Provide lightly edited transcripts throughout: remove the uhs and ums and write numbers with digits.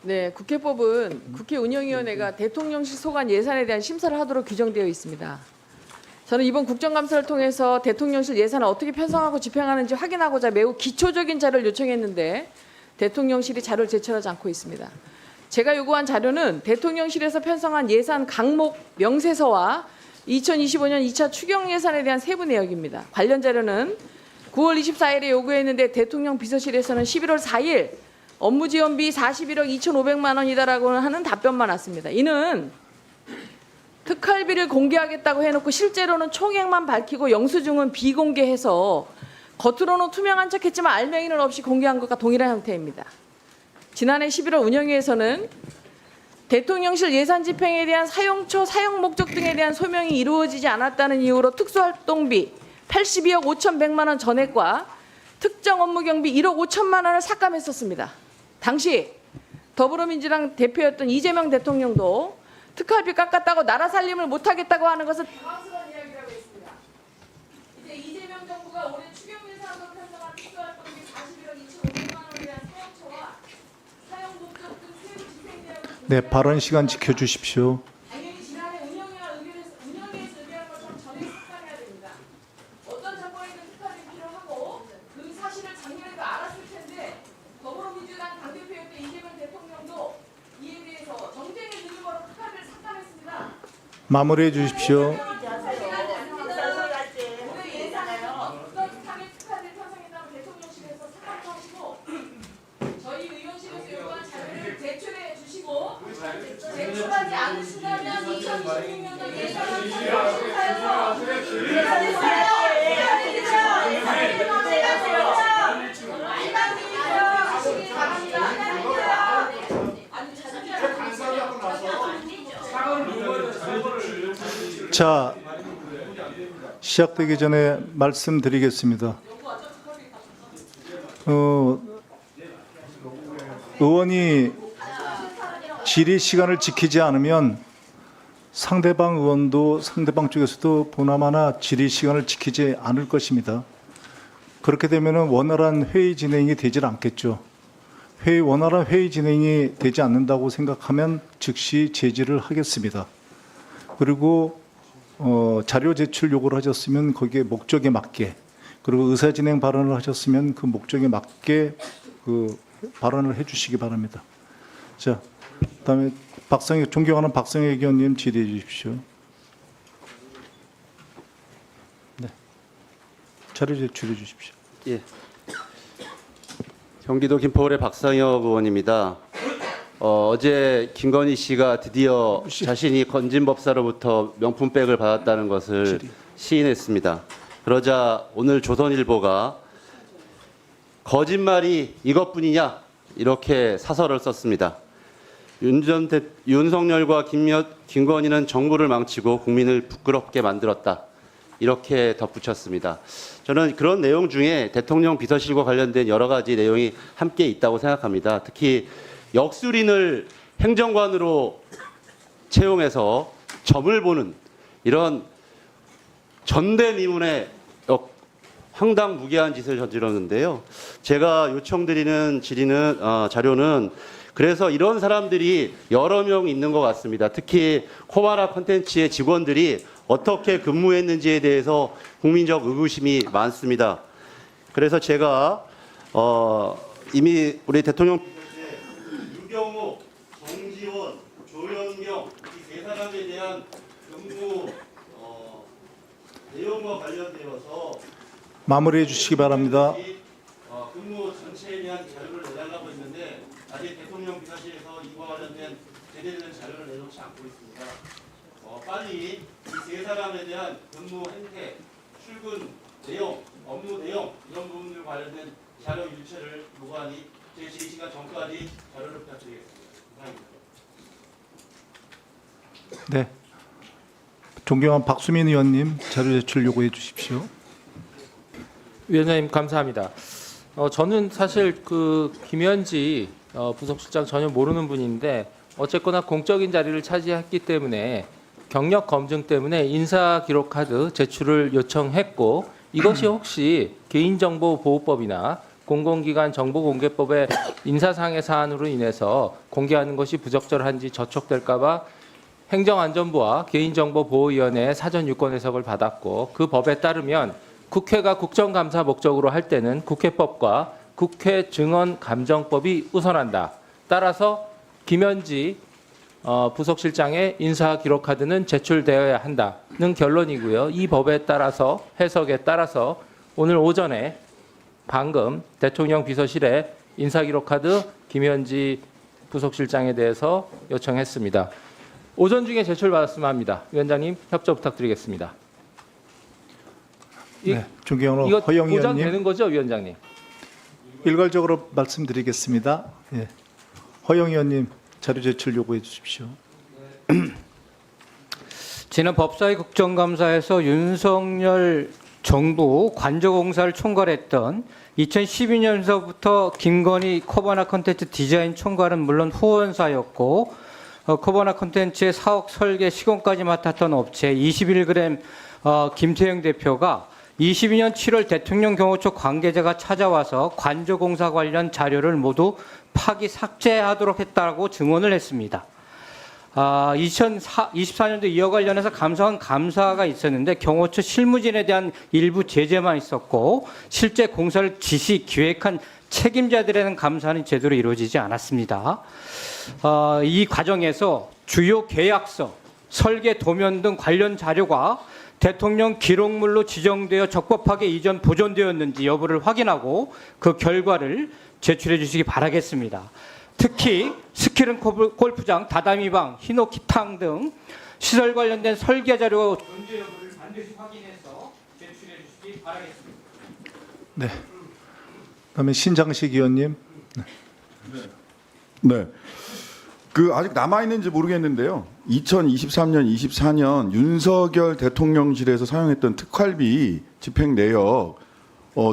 네, 국회법은 국회 운영위원회가 대통령실 소관 예산에 대한 심사를 하도록 규정되어 있습니다. 저는 이번 국정감사를 통해서 대통령실 예산을 어떻게 편성하고 집행하는지 확인하고자 매우 기초적인 자료를 요청했는데 대통령실이 자료를 제출하지 않고 있습니다. 제가 요구한 자료는 대통령실에서 편성한 예산 강목 명세서와 2025년 2차 추경 예산에 대한 세부 내역입니다. 관련 자료는 9월 24일에 요구했는데 대통령 비서실에서는 11월 4일 업무지원비 41억 2,500만 원이다라고 하는 답변만 왔습니다. 이는 특활비를 공개하겠다고 해놓고 실제로는 총액만 밝히고 영수증은 비공개해서 겉으로는 투명한 척했지만 알맹이는 없이 공개한 것과 동일한 형태입니다. 지난해 11월 운영위에서는 대통령실 예산 집행에 대한 사용처, 사용 목적 등에 대한 소명이 이루어지지 않았다는 이유로 특수활동비 82억 5,100만 원 전액과 특정 업무 경비 1억 5천만 원을 삭감했었습니다. 당시 더불어민주당 대표였던 이재명 대통령도 특활비 깎았다고 나라 살림을 못하겠다고 하는 것은 당황스러운 이야기라고 했습니다. 이제 이재명 정부가 올해 추경 예산으로 편성한 특수활동비 41억 2,500만 원에 대한 사용처와 사용 목적 등 세부 집행 내역을 네, 발언 시간 지켜주십시오. 당연히 지난해 운영위에서 의결한 것처럼 전액 삭감해야 됩니다. 어떤 정보에는 특활비 필요하고 그 사실을 작년에도 알았을 텐데 더불어민주당 당대표였던 이재명 대통령도 이에 대해서 정쟁의 이유로 특활비를 삭감했습니다. 마무리해 주십시오. 저희 의원실에서 요구한 자료를 제출해 주시고 제출하지 않으신다면 2026년도 예산을 참여하셔서 자, 시작되기 전에 말씀드리겠습니다. 의원이 질의 시간을 지키지 않으면 상대방 의원도 상대방 쪽에서도 보나마나 질의 시간을 지키지 않을 것입니다. 그렇게 되면 원활한 회의 진행이 되질 않겠죠. 원활한 회의 진행이 되지 않는다고 생각하면 즉시 제지를 하겠습니다. 그리고 자료 제출 요구를 하셨으면 거기에 목적에 맞게, 그리고 의사진행 발언을 하셨으면 그 목적에 맞게 그 발언을 해주시기 바랍니다. 자, 그다음에 존경하는 박성혁 의원님 질의해 주십시오. 네, 자료 제출해 주십시오. 예. 경기도 김포을의 박상혁 의원입니다. 어제 김건희 씨가 드디어 자신이 건진법사로부터 명품백을 받았다는 것을 시인했습니다. 그러자 오늘 조선일보가 거짓말이 이것뿐이냐 이렇게 사설을 썼습니다. 윤석열과 김건희는 정부를 망치고 국민을 부끄럽게 만들었다. 이렇게 덧붙였습니다. 저는 그런 내용 중에 대통령 비서실과 관련된 여러 가지 내용이 함께 있다고 생각합니다. 특히 역술인을 행정관으로 채용해서 점을 보는 이런 전대미문의 황당무계한 짓을 저질렀는데요. 제가 요청드리는 자료는 그래서 이런 사람들이 여러 명 있는 것 같습니다. 특히 코바나 콘텐츠의 직원들이 어떻게 근무했는지에 대해서 국민적 의구심이 많습니다. 그래서 제가 이미 우리 대통령 유경호, 정지원, 조현경 이 세 사람에 대한 근무 내용과 관련되어서 마무리해 주시기 바랍니다. 근무 전체에 대한 자료를 내달라고 했는데 아직 대통령 비서실에서 이와 관련된 제대로 된 자료를 내놓지 않고 있습니다. 빨리 이 세 사람에 대한 근무 행태, 출근 내용, 업무 내용 이런 부분들 관련된 자료 유출을 요구하니 제 질의 시간 전까지 자료를 부탁드리겠습니다. 감사합니다. 네, 존경한 박수민 의원님 자료 제출 요구해 주십시오. 위원장님 감사합니다. 저는 사실 그 김현지 부속실장 전혀 모르는 분인데 어쨌거나 공적인 자리를 차지했기 때문에 경력 검증 때문에 인사기록 카드 제출을 요청했고 이것이 혹시 개인정보보호법이나 공공기관 정보공개법의 인사상의 사안으로 인해서 공개하는 것이 부적절한지 저촉될까봐 행정안전부와 개인정보보호위원회의 사전 유권 해석을 받았고, 그 법에 따르면 국회가 국정감사 목적으로 할 때는 국회법과 국회 증언감정법이 우선한다. 따라서 김현지 부속실장의 인사기록카드는 제출되어야 한다는 결론이고요. 이 법에 따라서, 해석에 따라서 오늘 오전에 방금 대통령 비서실에 인사기록카드 김현지 부속실장에 대해서 요청했습니다. 오전 중에 제출받았으면 합니다. 위원장님 협조 부탁드리겠습니다. 네, 존경하는 이거 허영 의원님, 보장되는 거죠, 위원장님? 일괄적으로 말씀드리겠습니다. 예. 허영 의원님, 자료 제출 요구해 주십시오. 지난 법사위 국정감사에서 윤석열 정부 관저공사를 총괄했던 2012년서부터 김건희 코바나 콘텐츠 디자인 총괄은 물론 후원사였고, 코바나 콘텐츠의 사업 설계 시공까지 맡았던 업체 21g 김태형 대표가 22년 7월 대통령 경호처 관계자가 찾아와서 관저공사 관련 자료를 모두 파기 삭제하도록 했다고 증언을 했습니다. 2024년도 이와 관련해서 감사원 감사가 있었는데 경호처 실무진에 대한 일부 제재만 있었고, 실제 공사를 지시 기획한 책임자들에 대한 감사는 제대로 이루어지지 않았습니다. 이 과정에서 주요 계약서, 설계 도면 등 관련 자료가 대통령 기록물로 지정되어 적법하게 이전 보존되었는지 여부를 확인하고 그 결과를 제출해 주시기 바라겠습니다. 특히 스키른 골프장, 다다미방, 히노키탕 등 시설 관련된 설계 자료 존재 여부를 반드시 확인해서 제출해 주시기 바라겠습니다. 네. 그다음에 신장식 의원님. 네. 아직 남아 있는지 모르겠는데요. 2023년, 24년 윤석열 대통령실에서 사용했던 특활비 집행 내역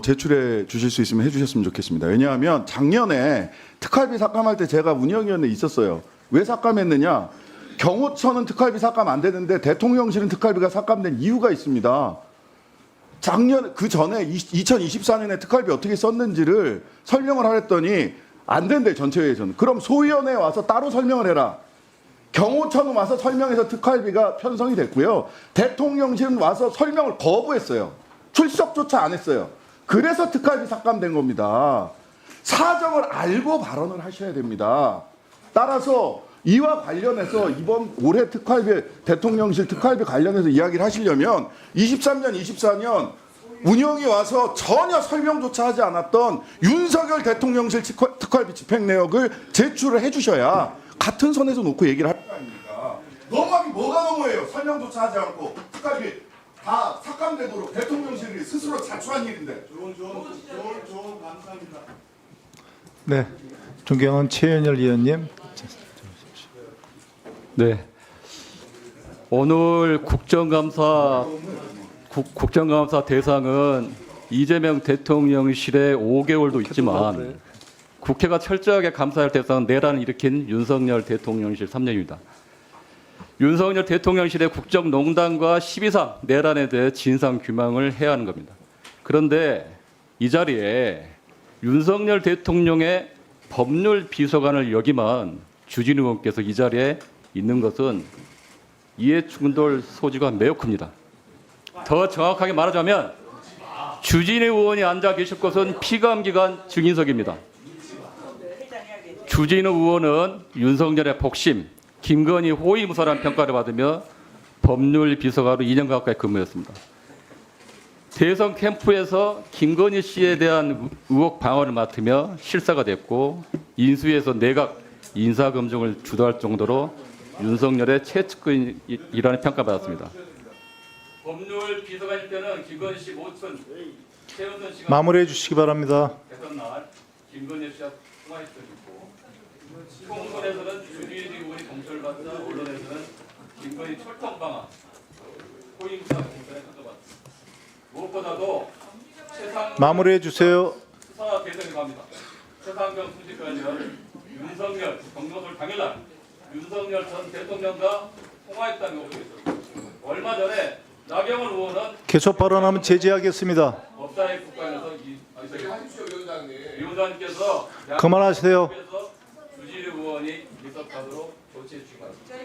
제출해 주실 수 있으면 해주셨으면 좋겠습니다. 왜냐하면 작년에 특활비 삭감할 때 제가 운영위원회에 있었어요. 왜 삭감했느냐? 경호처는 특활비 삭감 안 되는데 대통령실은 특활비가 삭감된 이유가 있습니다. 작년 그 전에 2024년에 특활비 어떻게 썼는지를 설명을 하랬더니 안 된대, 전체회에서는. 그럼 소위원회에 와서 따로 설명을 해라. 경호처는 와서 설명해서 특활비가 편성이 됐고요. 대통령실은 와서 설명을 거부했어요. 출석조차 안 했어요. 그래서 특활비 삭감된 겁니다. 사정을 알고 발언을 하셔야 됩니다. 따라서 이와 관련해서 이번 올해 특활비, 대통령실 특활비 관련해서 이야기를 하시려면 23년, 24년 운영이 와서 전혀 설명조차 하지 않았던 윤석열 대통령실 특활비 집행 내역을 제출을 해주셔야 같은 선에서 놓고 얘기를 할 거 아닙니까? 너무하기 뭐가 너무해요. 설명조차 하지 않고 특활비 다 삭감되도록 대통령실이 스스로 자초한 일인데. 좋은 감사합니다. 네. 존경하는 최현열 의원님. 네. 오늘 국정감사 대상은 이재명 대통령실의 5개월도 있지만 국회가 철저하게 감사할 대상은 내란을 일으킨 윤석열 대통령실 3년입니다. 윤석열 대통령실의 국정농단과 12.3 내란에 대해 진상규명을 해야 하는 겁니다. 그런데 이 자리에 윤석열 대통령의 법률 비서관을 역임한 주진우 의원께서 이 자리에 있는 것은 이해충돌 소지가 매우 큽니다. 더 정확하게 말하자면 주진우 의원이 앉아 계실 곳은 피감기관 증인석입니다. 주진우 의원은 윤석열의 복심, 김건희 호위무사라는 평가를 받으며 법률 비서관으로 2년 가까이 근무했습니다. 대선 캠프에서 김건희 씨에 대한 의혹 방어를 맡으며 실사가 됐고 인수위에서 내각 인사검증을 주도할 정도로 윤석열의 최측근이라는 평가받았습니다. 법률 비서관일 때는 김건희 씨 모친 최은선 씨가 마무리해 주시기 바랍니다. 대선 날 김건희 씨와 통화했던 있고 공론에서는 주진우 의원이 검찰을 받자 언론에서는 김건희 철통 방안 호임사 공천에 선정받습니다. 무엇보다도 마무리해 주세요. 수사 대상이 갑니다. 최상병 수집관은 윤석열 경로설 당일날 윤석열 전 대통령과 통화했다는 의혹이 있습니다. 얼마 전에 나경원 의원은 계속 발언하면 제지하겠습니다. 법사위 국관에서 하십시오, 위원장님. 위원장님께서 그만하세요. 주진우 의원이 리서하도록 조치해 주시기 바랍니다.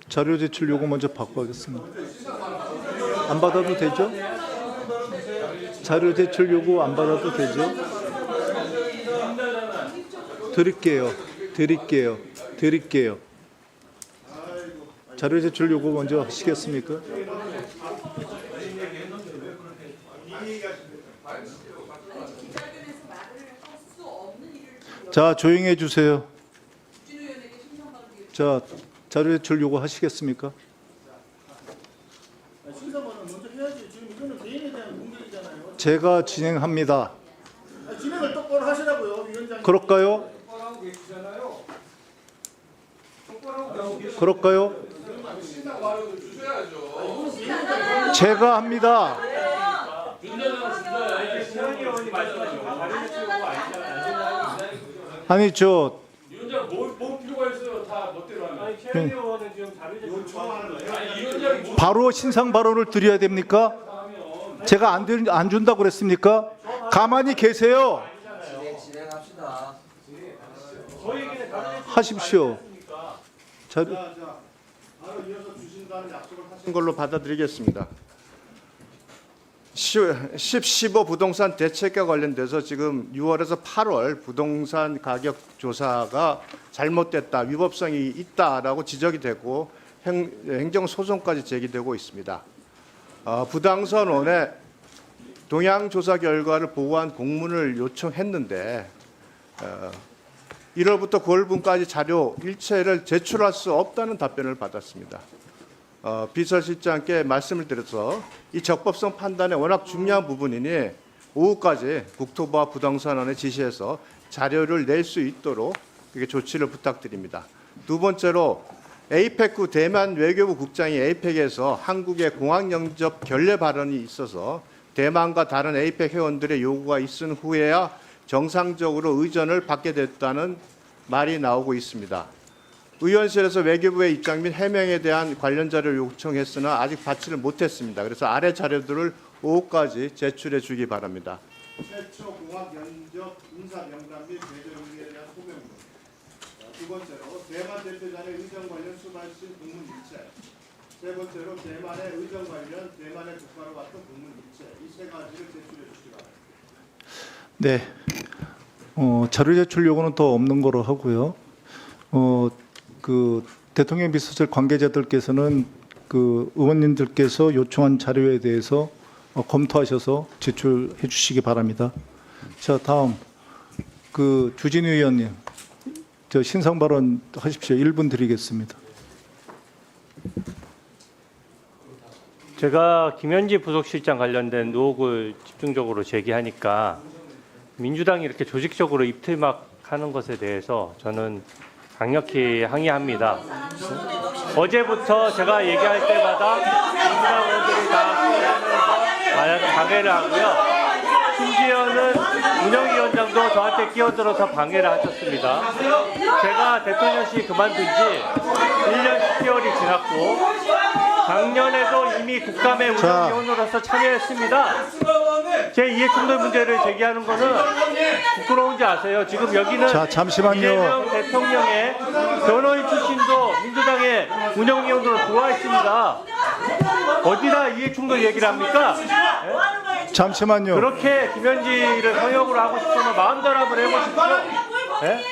자료 제출 요구 먼저 받고 하겠습니다. 안 받아도 되죠? 자료 제출 요구 안 받아도 되죠? 드릴게요. 자료 제출 요구 먼저 하시겠습니까? 자, 조용해 주세요. 자, 자료 제출 요구 하시겠습니까? 제가 진행합니다. 진행을 똑바로 하시라고요, 위원장님. 그럴까요? 제가 합니다. 아니 저 위원장 뭐 필요가 있어요? 다 멋대로 하면. 네. 의원은 지금 자료 요청하는 거예요. 위원장이 바로 신상 발언을 드려야 됩니까? 제가 안 준다고 그랬습니까? 가만히 계세요. 하십시오. 자, 바로 이어서 주신다는 약속을 하신 걸로 받아들이겠습니다. 15 부동산 대책과 관련돼서 지금 6월에서 8월 부동산 가격 조사가 잘못됐다, 위법성이 있다라고 지적이 되고 행정소송까지 제기되고 있습니다. 부당선원에 동향조사 결과를 보고한 공문을 요청했는데 1월부터 9월분까지 자료 일체를 제출할 수 없다는 답변을 받았습니다. 비서실장께 말씀을 드려서 이 적법성 판단에 워낙 중요한 부분이니 오후까지 국토부와 부동산원에 지시해서 자료를 낼 수 있도록 그렇게 조치를 부탁드립니다. 두 번째로 에이펙 대만 외교부 국장이 에이펙에서 한국의 공항 영접 결례 발언이 있어서 대만과 다른 에이펙 회원들의 요구가 있은 후에야 정상적으로 의전을 받게 됐다는 말이 나오고 있습니다. 의원실에서 외교부의 입장 및 해명에 대한 관련 자료를 요청했으나 아직 받지를 못했습니다. 그래서 아래 자료들을 오후까지 제출해 주기 바랍니다. 최초 공항 영접 인사 명단 및 배정 의미에 대한 소명문. 두 번째로 대만 대표단의 의전 관련 수발신 공문 일체. 세 번째로 대만의 의전 관련 대만의 국가로 같은 공문 일체. 이 세 가지를 제출해 주시기 바랍니다. 네. 자료 제출 요구는 더 없는 거로 하고요. 그 대통령 비서실 관계자들께서는 그 의원님들께서 요청한 자료에 대해서 검토하셔서 제출해 주시기 바랍니다. 자, 다음 그 주진우 의원님, 저 신상 발언 하십시오. 1분 드리겠습니다. 제가 김현지 부속실장 관련된 의혹을 집중적으로 제기하니까 민주당이 이렇게 조직적으로 입틀막하는 것에 대해서 저는 강력히 항의합니다. 어제부터 제가 얘기할 때마다 민주당 의원들이 다 방해를 하고요. 심지어는 운영위원장도 저한테 끼어들어서 방해를 하셨습니다. 제가 대통령실 그만둔 지 1년 10개월이 지났고 작년에도 이미 국감에 운영위원으로서 참여했습니다. 제 이해충돌 문제를 제기하는 것은 부끄러운지 아세요? 지금 여기는 자, 잠시만요. 이재명 대통령의 변호인 출신도 민주당의 운영위원으로 들어와 있습니다. 어디다 이해충돌 얘기를 합니까? 잠시만요. 그렇게 김현지를 성역으로 하고 싶으면 마음대로 한번 해보십시오. 예?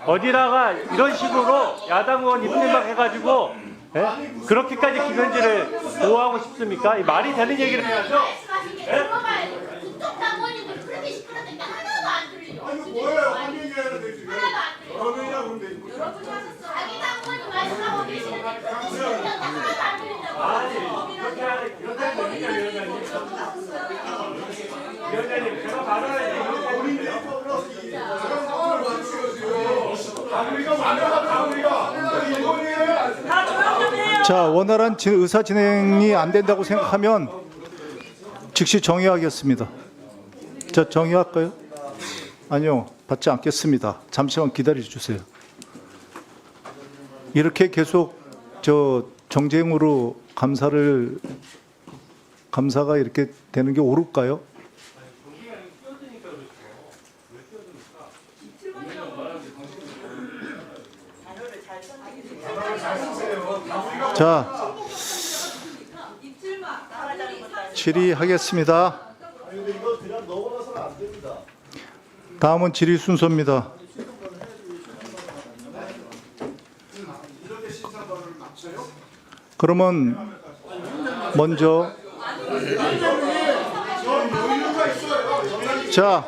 어디다가 이런 식으로 야당 의원 입틀막 해가지고 그렇게까지 김현지를 보호하고 싶습니까? 이 말이 되는 얘기를 해야죠. 자, 원활한 의사 진행이 안 된다고 생각하면 즉시 정의하겠습니다. 자, 정의할까요? 아니요, 받지 않겠습니다. 잠시만 기다려 주세요. 이렇게 계속 정쟁으로 감사가 이렇게 되는 게 옳을까요? 자, 질의하겠습니다. 다음은 질의 순서입니다. 그러면 먼저 자,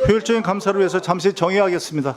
효율적인 감사를 위해서 잠시 정의하겠습니다.